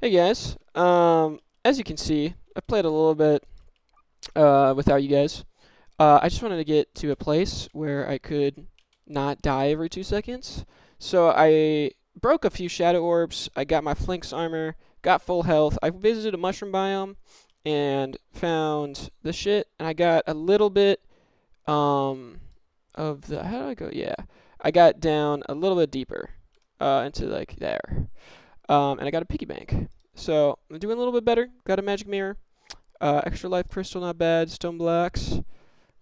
Hey guys, as you can see, I played a little bit without you guys. I just wanted to get to a place where I could not die every 2 seconds. So I broke a few shadow orbs. I got my flanks armor, got full health. I visited a mushroom biome and found the shit, and I got a little bit um of the how do I go? Yeah, I got down a little bit deeper into like there. And I got a piggy bank. So I'm doing a little bit better. Got a magic mirror, extra life crystal, not bad. Stone blocks,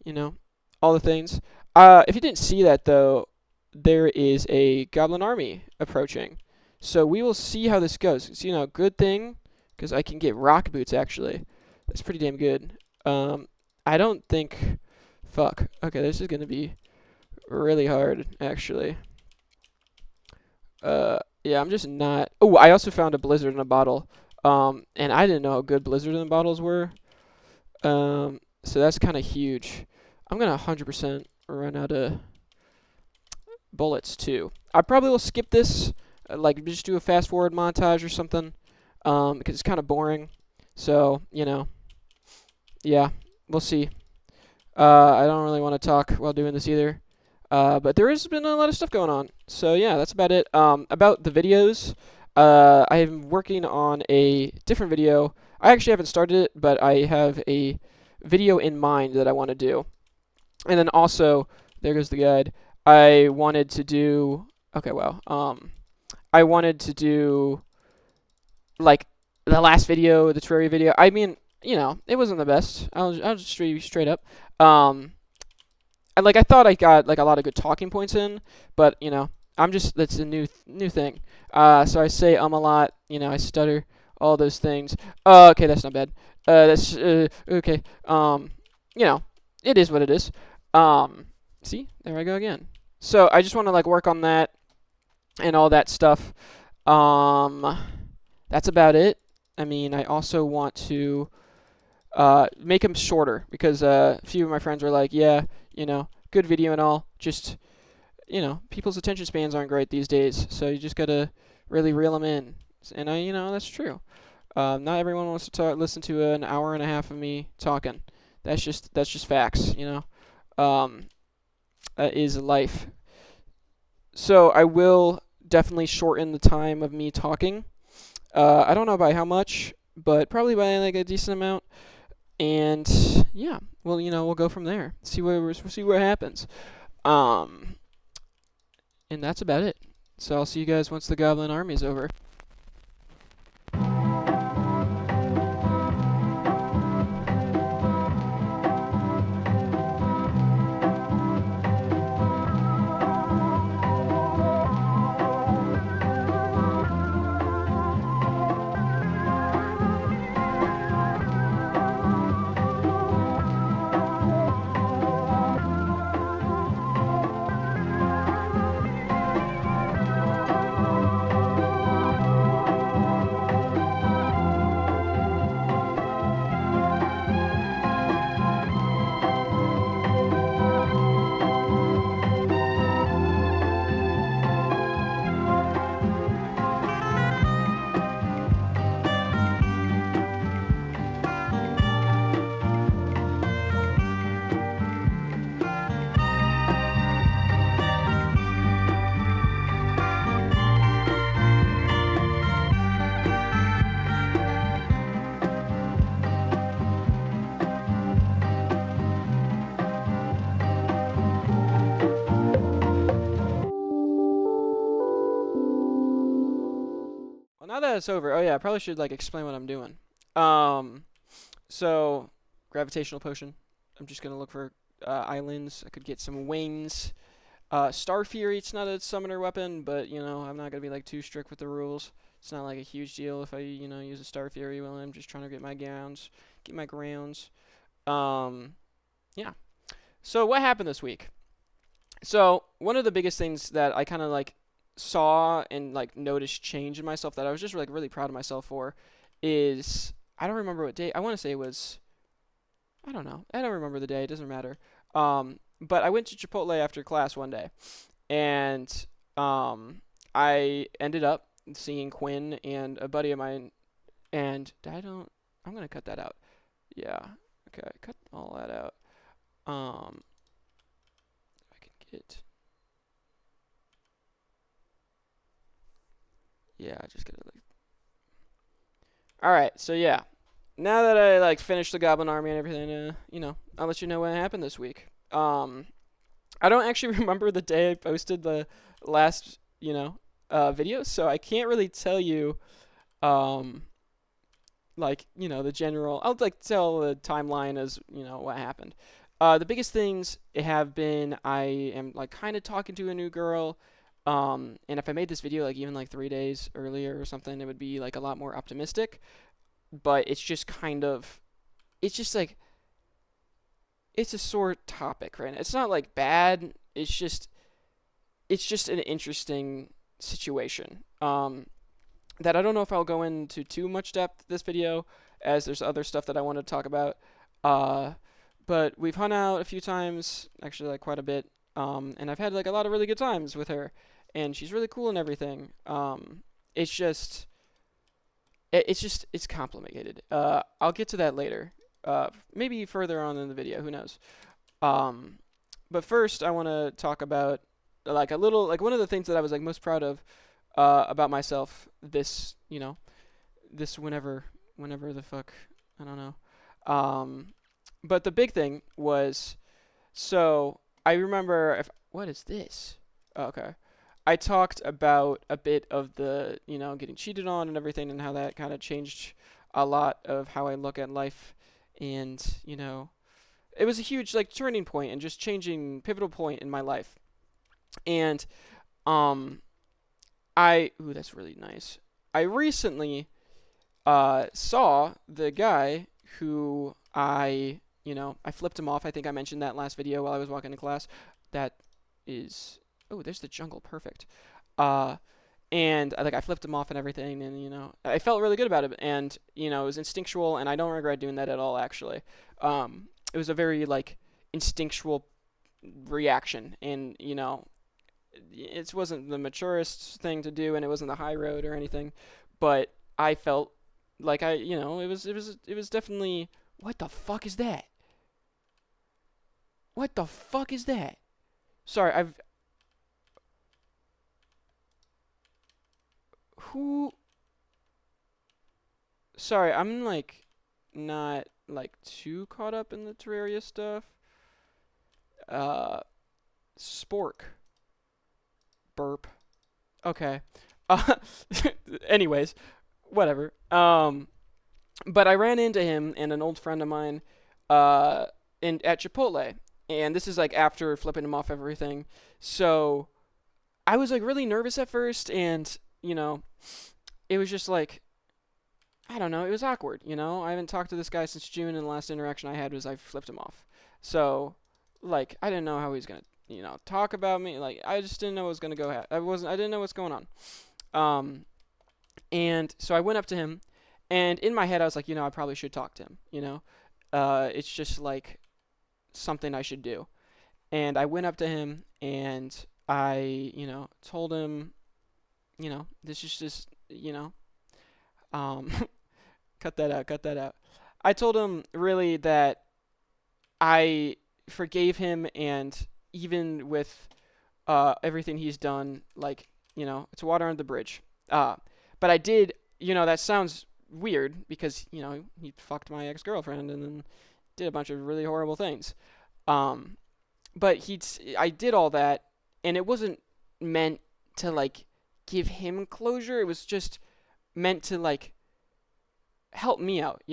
you know, all the things. If you didn't see that though, there is a goblin army approaching. So we will see how this goes. It's, good thing because I can get rock boots actually. That's pretty damn good. I don't think. Fuck. Okay, this is gonna be really hard actually. Yeah, I'm just not. Oh, I also found a blizzard in a bottle. And I didn't know how good blizzard in the bottles were. So that's kind of huge. I'm gonna 100% run out of bullets too. I probably will skip this, like just do a fast forward montage or something, because it's kind of boring. So yeah, we'll see. I don't really want to talk while doing this either. But there has been a lot of stuff going on. So yeah, that's about it. About the videos, I am working on a different video. I actually haven't started it, but I have a video in mind that I want to do. And then also, there goes the guide. I wanted to do. Okay, well, I wanted to do like the last video, the Terraria video. I mean, it wasn't the best. I'll just straight up. I thought I got like a lot of good talking points in, but that's a new thing. So I say a lot. I stutter, all those things. Okay, that's not bad. That's okay. It is what it is. See, there I go again. So I just want to like work on that and all that stuff. Um, that's about it. I mean, I also want to make them shorter because a few of my friends were like, yeah, good video and all. Just, people's attention spans aren't great these days, so you just gotta really reel them in. And that's true. Not everyone wants to listen to an hour and a half of me talking. That's just facts, That is life. So I will definitely shorten the time of me talking. I don't know by how much, but probably by like a decent amount. And yeah, well, we'll go from there. See what happens. Um, and that's about it. So I'll see you guys once the Goblin Army is over. Well, now that it's over, oh yeah, I probably should like explain what I'm doing. Um, so gravitational potion. I'm just gonna look for islands. I could get some wings. Star Fury. It's not a summoner weapon, but I'm not gonna be like too strict with the rules. It's not like a huge deal if I use a Star Fury when I'm just trying to get my grounds. Um, yeah. So what happened this week? So one of the biggest things that I kind of like saw and like noticed change in myself that I was just like really proud of myself for is I don't remember what day. I want to say it was I don't know. I don't remember the day. It doesn't matter. But I went to Chipotle after class one day, and I ended up seeing Quinn and a buddy of mine And I'm gonna cut that out. Yeah. Okay, cut all that out. I can get. Yeah, I just gotta like. All right, so yeah. Now that I like finished the Goblin Army and everything, I'll let you know what happened this week. I don't actually remember the day I posted the last, video, so I can't really tell you, um, the general. I'll like tell the timeline as what happened. The biggest things have been I am like kind of talking to a new girl, and if I made this video like even like 3 days earlier or something, it would be like a lot more optimistic. But it's just kind of, it's just like it's a sore topic right now. It's not like bad. It's just an interesting situation. That I don't know if I'll go into too much depth this video, as there's other stuff that I want to talk about. Uh, but we've hung out a few times, actually like quite a bit. And I've had like a lot of really good times with her, and she's really cool and everything. It's just, it's complicated. I'll get to that later. Maybe further on in the video. Who knows? Um, but first, I want to talk about like a little like one of the things that I was like most proud of about myself this whenever the fuck I don't know. Um, but the big thing was so I remember if what is this? Oh, okay. I talked about a bit of the getting cheated on and everything and how that kind of changed a lot of how I look at life and it was a huge like turning point and just changing pivotal point in my life. And um I ooh that's really nice. I recently saw the guy who I flipped him off. I think I mentioned that last video while I was walking to class. That is oh there's the jungle, perfect. Uh and like I flipped him off and everything, and I felt really good about it, and it was instinctual, and I don't regret doing that at all actually. It was a very like instinctual reaction, and it wasn't the maturest thing to do, and it wasn't the high road or anything, but I felt like it was definitely what the fuck is that? What the fuck is that? Sorry, I've who sorry, I'm like not like too caught up in the Terraria stuff. Uh Spork burp. Okay. Uh anyways, whatever. But I ran into him and an old friend of mine at Chipotle. And this is like after flipping him off everything. So I was like really nervous at first, and it was just like I don't know, it was awkward, I haven't talked to this guy since June, and the last interaction I had was I flipped him off. So like I didn't know how he was gonna talk about me. Like I just didn't know what was gonna go. I didn't know what's going on. Um, and so I went up to him, and in my head I was like, I probably should talk to him. It's just like something I should do. And I went up to him and I, told him, this is just, um, cut that out, cut that out. I told him really that I forgave him, and even with everything he's done, like, it's water under the bridge. But I did, that sounds weird because, he fucked my ex-girlfriend and then did a bunch of really horrible things. Um, but I did all that, and it wasn't meant to like give him closure. It was just meant to like help me out.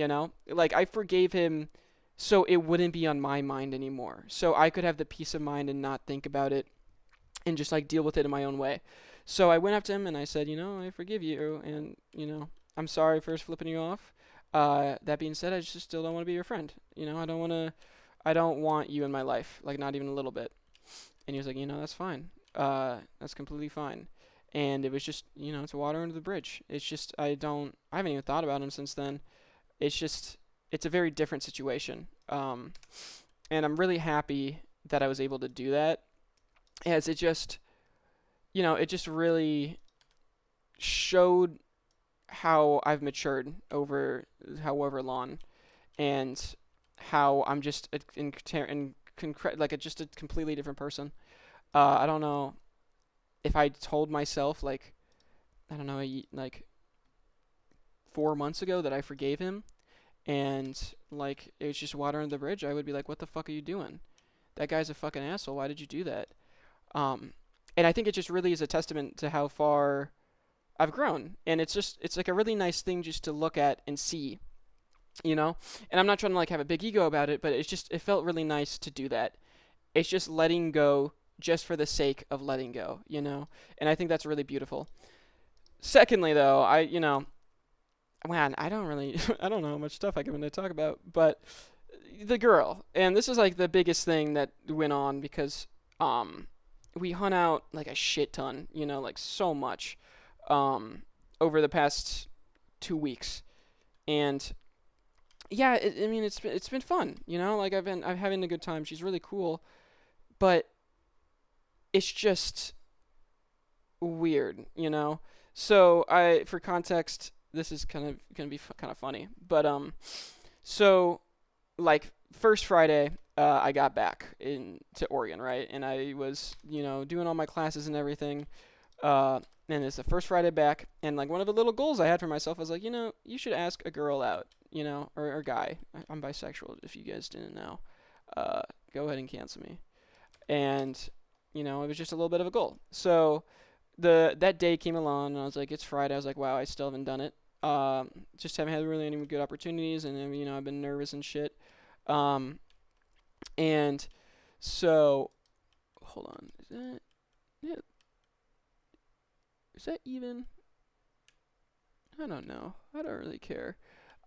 Like I forgave him so it wouldn't be on my mind anymore. So I could have the peace of mind and not think about it and just like deal with it in my own way. So I went up to him and I said, I forgive you, and I'm sorry for flipping you off. That being said, I just still don't want to be your friend. I don't want you in my life, like not even a little bit. And he was like, that's fine. That's completely fine. And it was just, it's water under the bridge. It's just, I haven't even thought about him since then. It's just, it's a very different situation. And I'm really happy that I was able to do that, as it just, it just really showed how I've matured over however long, and how I'm just like just a completely different person. I don't know if I told myself like I don't know like 4 months ago that I forgave him, and like it was just water under the bridge, I would be like, what the fuck are you doing? That guy's a fucking asshole. Why did you do that? Um, and I think it just really is a testament to how far I've grown, and it's like a really nice thing just to look at and see, you know. And I'm not trying to like have a big ego about it, but it felt really nice to do that. It's just letting go just for the sake of letting go, you know. And I think that's really beautiful. Secondly, though, man, I don't really I don't know how much stuff I can really talk about, but the girl, and this is like the biggest thing that went on because um we hung out like a shit ton, you know, like so much um over the past 2 weeks, and yeah, I mean it's been fun, you know, like I'm having a good time. She's really cool, but it's just weird, you know. So for context, this is kind of gonna be kind of funny, but so like first Friday, I got back in to Oregon, right? And I was, you know, doing all my classes and everything. And it's the first Friday back, and like one of the little goals I had for myself was like, you know, you should ask a girl out, you know, or guy. I'm bisexual, if you guys didn't know. Uh, Go ahead and cancel me. And you know, it was just a little bit of a goal. So that day came along, and I was like, it's Friday. I was like, wow, I still haven't done it. Just haven't had really any good opportunities, and you know, I've been nervous and shit. Um, and so, hold on. Yeah, is that even? I don't know. I don't really care.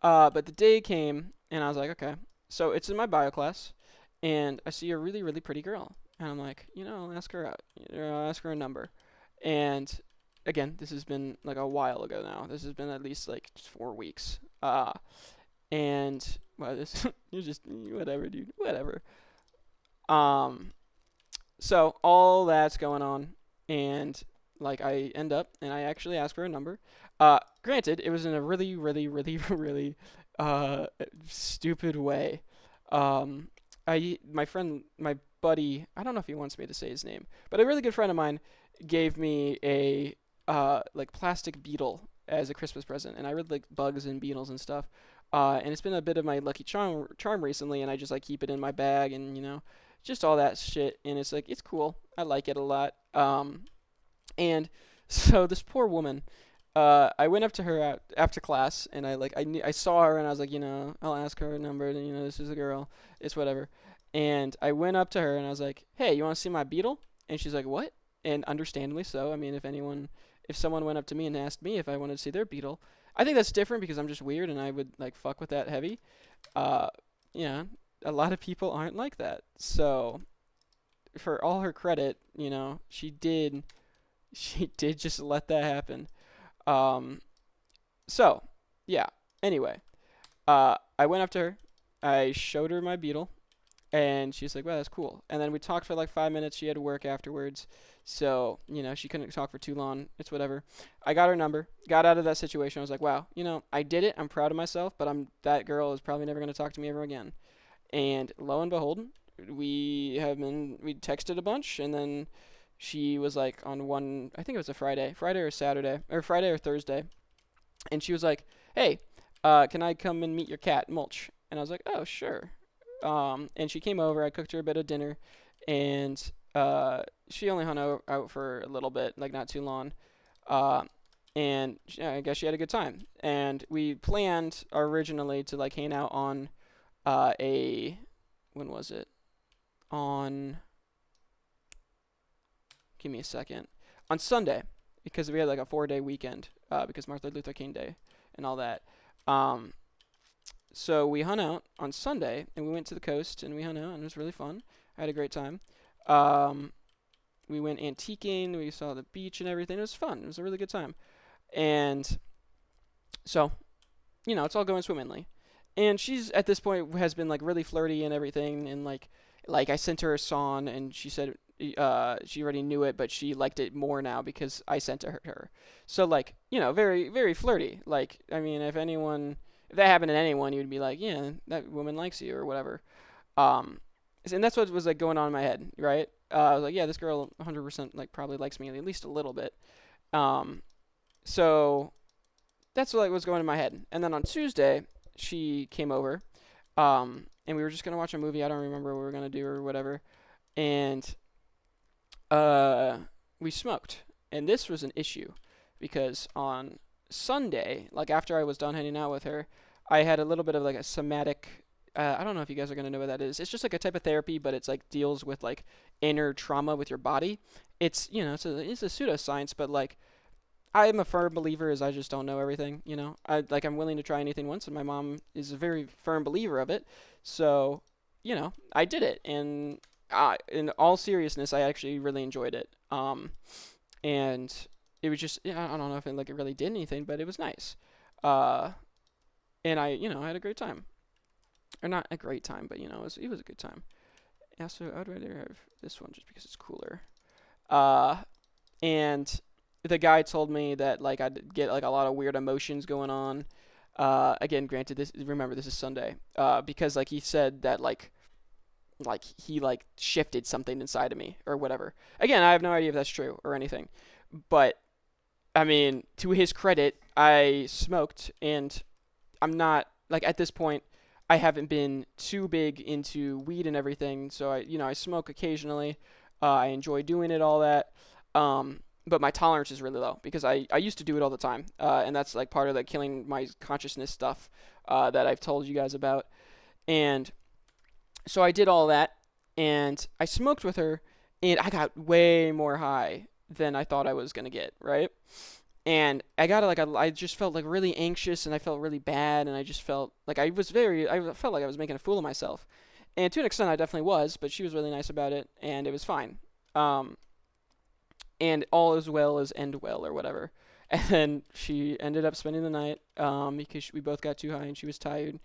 But the day came, and I was like, okay. So it's in my bio class, and I see a really, really pretty girl. And I'm like, you know, I'll ask her out. You know, I'll ask her a number. And again, this has been like a while ago now. This has been at least like 4 weeks. And well, this you just whatever, dude. Whatever. Um, so all that's going on, and like I end up and I actually ask for a number. Granted, it was in a really, really, really, really stupid way. Um, my friend, my buddy, I don't know if he wants me to say his name, but a really good friend of mine gave me a like plastic beetle as a Christmas present, and I really like bugs and beetles and stuff. And it's been a bit of my lucky charm recently, and I just like keep it in my bag, and you know, just all that shit. And it's like it's cool. I like it a lot. And so this poor woman, I went up to her after class, and I saw her, and I was like, you know, I'll ask her a number, and you know, this is a girl, it's whatever. And I went up to her, and I was like, hey, you want to see my beetle? And she's like, what? And understandably so. I mean, if someone went up to me and asked me if I wanted to see their beetle, I think that's different because I'm just weird, and I would like fuck with that heavy. Uh, yeah, a lot of people aren't like that. So for all her credit, you know, she did just let that happen. Um, so yeah. Anyway, I went up to her, I showed her my beetle, and she's like, "Wow, that's cool." And then we talked for like 5 minutes. She had to work afterwards, so you know she couldn't talk for too long. It's whatever. I got her number, got out of that situation. I was like, "Wow, you know, I did it. I'm proud of myself." But that girl is probably never gonna talk to me ever again. And lo and behold, we texted a bunch, and then she was like on one, I think it was a Friday or Saturday, or Friday or Thursday, and she was like, "Hey, can I come and meet your cat, Mulch?" And I was like, "Oh, sure." And she came over. I cooked her a bit of dinner, and she only hung out for a little bit, like not too long. Uh, and yeah, I guess she had a good time. And we planned originally to like hang out on a when was it? On give me a second. On Sunday, because we had like a 4-day weekend, because Martin Luther King Day and all that. Um, so we hung out on Sunday, and we went to the coast, and we hung out, and it was really fun. I had a great time. Um, we went antiquing, we saw the beach and everything. It was fun. It was a really good time. And so, you know, it's all going swimmingly. And she's at this point has been like really flirty and everything, and like I sent her a song, and she said she already knew it, but she liked it more now because I sent it to her. So like, very very flirty. Like, I mean, if that happened to anyone, you'd be like, yeah, that woman likes you or whatever. Um, and that's what was like going on in my head, right? I was like, yeah, this girl 100% like probably likes me at least a little bit. Um, so that's what was going in my head. And then on Tuesday, she came over, and we were just gonna watch a movie. I don't remember what we were gonna do or whatever. And uh, we smoked, and this was an issue because on Sunday, like after I was done hanging out with her, I had a little bit of like a somatic. I don't know if you guys are gonna know what that is. It's just like a type of therapy, but it's like deals with like inner trauma with your body. It's it's a pseudoscience, but like I'm a firm believer as I just don't know everything, I'm willing to try anything once, and my mom is a very firm believer of it. So, I did it, and in all seriousness, I actually really enjoyed it. And it was just, yeah, I don't know if it really did anything, but it was nice. Uh, and I had a great time, or not a great time, but it was a good time. Yeah, so I'd rather have this one just because it's cooler. Uh, and the guy told me that like I'd get like a lot of weird emotions going on. Again, granted, this is Sunday. Because like he said that like he like shifted something inside of me or whatever. Again, I have no idea if that's true or anything, but I mean, to his credit, I smoked, and I'm not like at this point. I haven't been too big into weed and everything, so I smoke occasionally. I enjoy doing it, all that. But my tolerance is really low because I used to do it all the time, and that's like part of the killing my consciousness stuff that I've told you guys about. And so I did all that, and I smoked with her, and I got way more high than I thought I was gonna get, right? And I just felt like really anxious, and I felt really bad, and I just felt like I felt like I was making a fool of myself. And to an extent, I definitely was, but she was really nice about it, and it was fine. Um, and all is well as end well or whatever. And then she ended up spending the night because we both got too high and she was tired.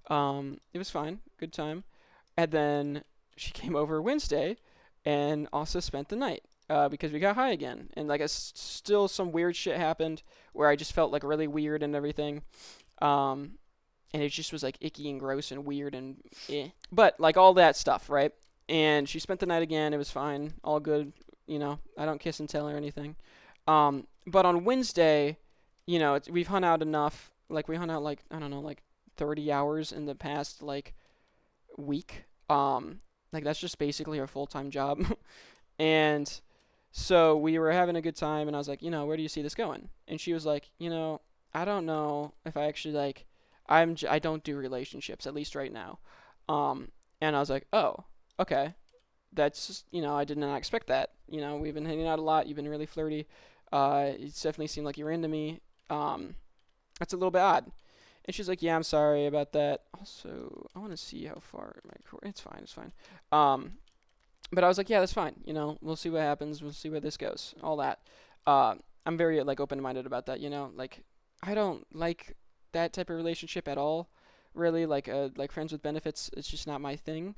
It was fine, good time. And then she came over Wednesday and also spent the night because we got high again. And like still some weird shit happened where I just felt like really weird and everything. Um, and it just was like icky and gross and weird and eh. But like all that stuff, right? And she spent the night again. It was fine, all good. I don't kiss and tell or anything. But on Wednesday, we've hung out enough. Like we hung out like I don't know, like 30 hours in the past like week. Like that's just basically her full-time job. And so we were having a good time, and I was like, where do you see this going? And she was like, I don't know if I actually like. I don't do relationships at least right now. Um, and I was like, oh, okay. That's just, I did not expect that. We've been hanging out a lot. You've been really flirty. It's definitely seemed like you were into me. That's a little bit odd. And she's like, yeah, I'm sorry about that. Also, I want to see how far it's fine. It's fine. Um, but I was like, yeah, that's fine. We'll see what happens. We'll see where this goes. All that. I'm very like open-minded about that. Like I don't like that type of relationship at all. Really, like friends with benefits. It's just not my thing.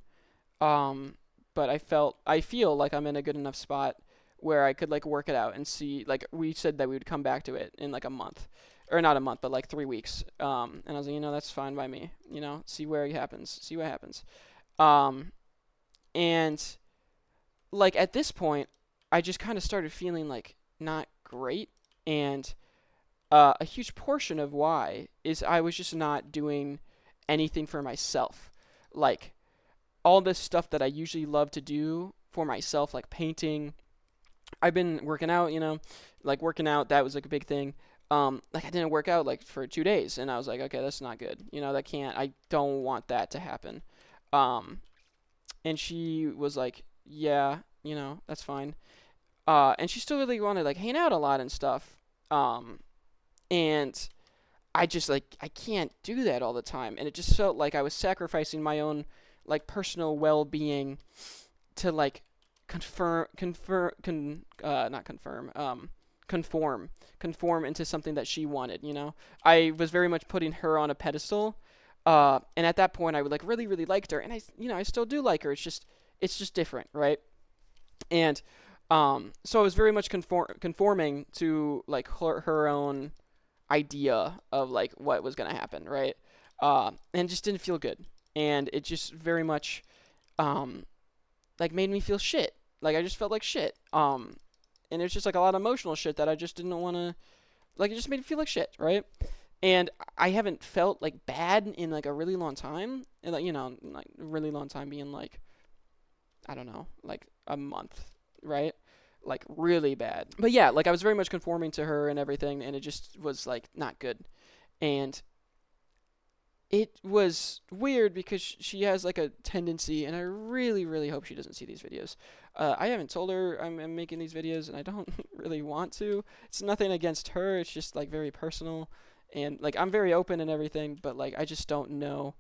Um, but I feel like I'm in a good enough spot where I could like work it out and see. Like we said that we would come back to it in like a month, or not a month, but like 3 weeks. And I was like, that's fine by me. See where it happens. See what happens. Um, and like at this point, I just kind of started feeling like not great, and a huge portion of why is I was just not doing anything for myself, like all this stuff that I usually love to do for myself, like painting. I've been working out, like working out, that was like a big thing. Like I didn't work out like for 2 days, and I was like, okay, that's not good. I don't want that to happen. Um, and she was like, yeah, that's fine. And she still really wanted like hang out a lot and stuff. Um, and I just like I can't do that all the time, and it just felt like I was sacrificing my own like personal well-being to like not confirm conform into something that she wanted. I was very much putting her on a pedestal, and at that point I would like really really liked her, and I still do like her. It's just different, right? And so I was very much conforming to like her own idea of like what was gonna happen, right? And just didn't feel good, and it just very much um, like made me feel shit. Like I just felt like shit. And it was just like a lot of emotional shit that I just didn't want to. Like it just made me feel like shit, right? And I haven't felt like bad in like a really long time, and like like really long time being like I don't know, like a month, right? Like really bad. But yeah, like I was very much conforming to her and everything, and it just was like not good. And it was weird because she has like a tendency, and I really, really hope she doesn't see these videos. I haven't told her I'm making these videos, and I don't really want to. It's nothing against her. It's just like very personal, and like I'm very open and everything, but like I just don't know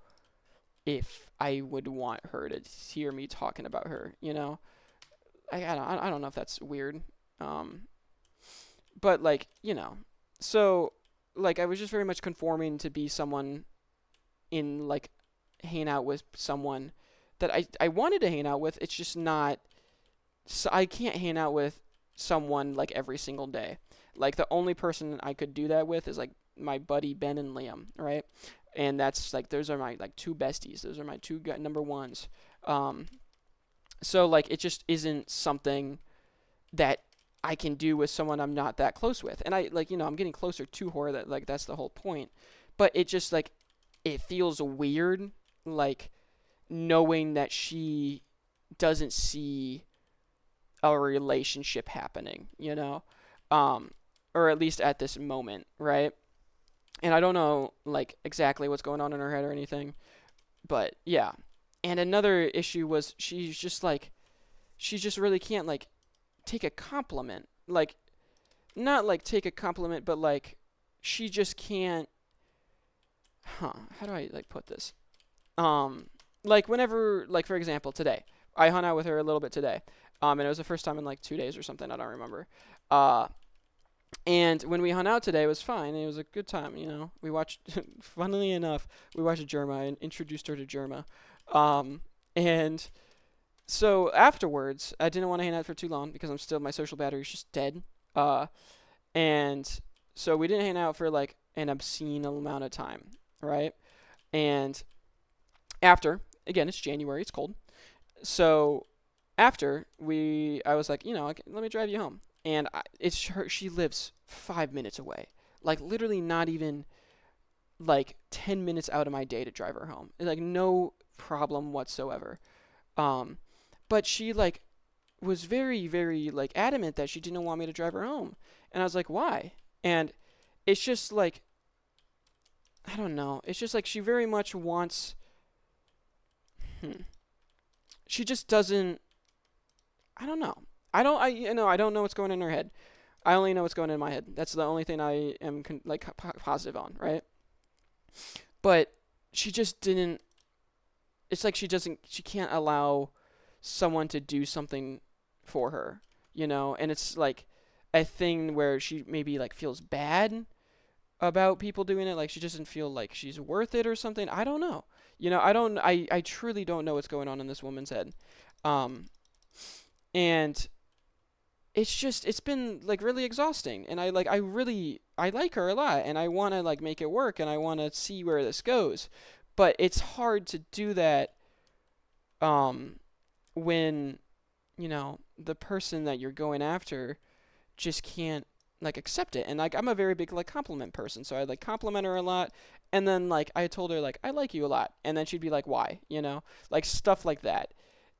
if I would want her to hear me talking about her. I don't know if that's weird. Um, but like so like I was just very much conforming to be someone in like hang out with someone that I wanted to hang out with. It's just not. So I can't hang out with someone like every single day. Like the only person I could do that with is like my buddy Ben and Liam, right? And that's like those are my like two besties. Those are my two number ones. Um, so like it just isn't something that I can do with someone I'm not that close with. And I like I'm getting closer to her. That like that's the whole point. But it just like it feels weird, like knowing that she doesn't see a relationship happening, um, or at least at this moment, right? And I don't know like exactly what's going on in her head or anything, but yeah. And another issue was she just really can't like take a compliment, like not like take a compliment, but like she just can't. How do I like put this? Um, like whenever, like for example, today I hung out with her a little bit today, and it was the first time in like 2 days or something. I don't remember. Uh, and when we hung out today, it was fine. It was a good time. We watched. Funnily enough, we watched Germa and introduced her to Germa. And so afterwards, I didn't want to hang out for too long because my social battery's just dead. Uh, and so we didn't hang out for like an obscene amount of time, right? And after, again, it's January, it's cold. So after I was like, let me drive you home. And it's her. She lives 5 minutes away, like literally not even like 10 minutes out of my day to drive her home. Like no problem whatsoever. Um, but she like was very, very like adamant that she didn't want me to drive her home, and I was like, why? And it's just like I don't know. It's just like she very much wants. Hmm, she just doesn't. I don't know. I don't know what's going on in her head. I only know what's going on in my head. That's the only thing I am like positive on, right? But she just didn't. It's like she doesn't. She can't allow someone to do something for her, And it's like a thing where she maybe like feels bad about people doing it. Like she doesn't feel like she's worth it or something. I don't know. I don't. I truly don't know what's going on in this woman's head. Um, and it's been like really exhausting, and I like her a lot, and I want to like make it work, and I want to see where this goes, but it's hard to do that um when the person that you're going after just can't like accept it. And like I'm a very big like compliment person, so I like compliment her a lot, and then like I told her like I like you a lot, and then she'd be like why, like stuff like that.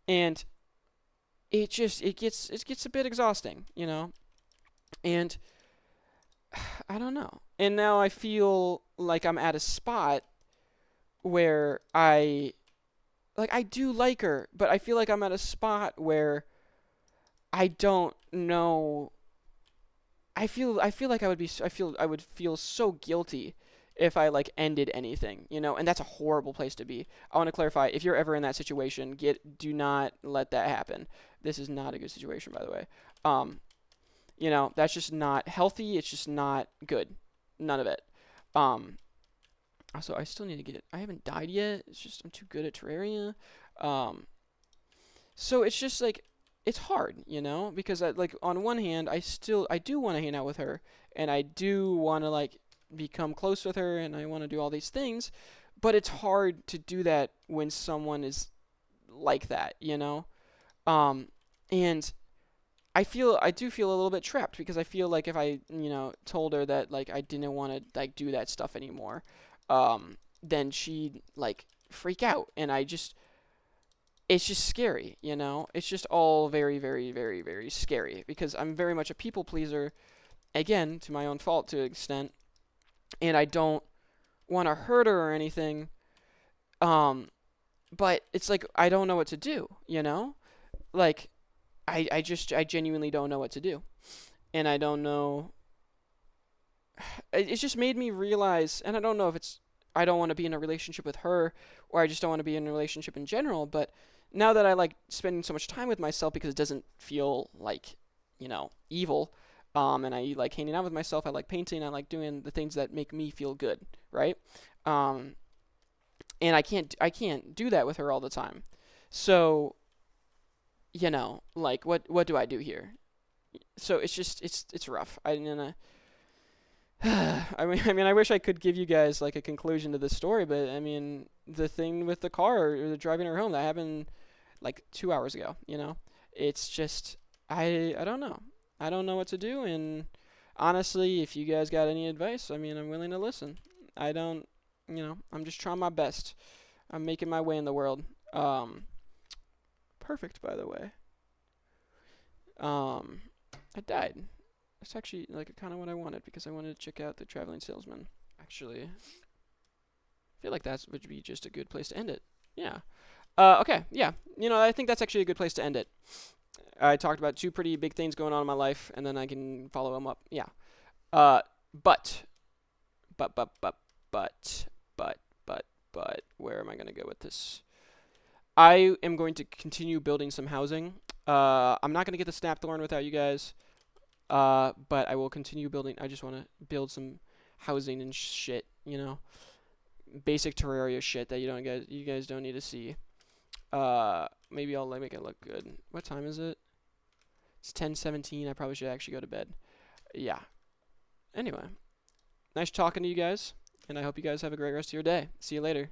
And it gets a bit exhausting, and I don't know. And now I feel like I'm at a spot where I do like her, but I feel like I'm at a spot where I don't know. I feel like I would feel so guilty if I like ended anything, and that's a horrible place to be. I want to clarify, if you're ever in that situation, do not let that happen. This is not a good situation, by the way. Um, that's just not healthy. It's just not good. None of it. Um, also, I still need to I haven't died yet. It's just I'm too good at Terraria. Um, so it's just like it's hard, you know, because like on one hand, I do want to hang out with her, and I do want to like become close with her, and I want to do all these things, but it's hard to do that when someone is like that, you know. Um, and I do feel a little bit trapped because I feel like if I, told her that like I didn't want to like do that stuff anymore, then she'd like freak out, and it's just scary, you know? It's just all very, very, very, very scary because I'm very much a people pleaser, again, to my own fault to an extent, and I don't want to hurt her or anything. Um, but it's like I don't know what to do, you know? Like I genuinely don't know what to do. And I don't know, it's just made me realize, and I don't know if it's I don't want to be in a relationship with her or I just don't want to be in a relationship in general, but now that I like spending so much time with myself because it doesn't feel like, evil, and I like hanging out with myself, I like painting, I like doing the things that make me feel good, right? Um, and I can't do that with her all the time. So, like what do I do here? So it's just it's rough. I mean, I wish I could give you guys like a conclusion to this story, but I mean, the thing with the car or the driving her home that happened like 2 hours ago. It's just I don't know. I don't know what to do, and honestly, if you guys got any advice, I mean, I'm willing to listen. I don't, I'm just trying my best. I'm making my way in the world. Um, Perfect, by the way. Um, I died. That's actually like kind of what I wanted because I wanted to check out the traveling salesman. Actually, I feel like that would be just a good place to end it. Yeah. Okay. Yeah. I think that's actually a good place to end it. I talked about two pretty big things going on in my life, and then I can follow them up. Yeah. Uh, but, but, but, but, but, but, where am I gonna go with this? I am going to continue building some housing. I'm not gonna get the Snapthorn without you guys. But I will continue building. I just want to build some housing and shit, basic Terraria shit that you guys don't need to see. Maybe I'll like make it look good. What time is it? It's 10:17. I probably should actually go to bed. Yeah. Anyway, nice talking to you guys, and I hope you guys have a great rest of your day. See you later.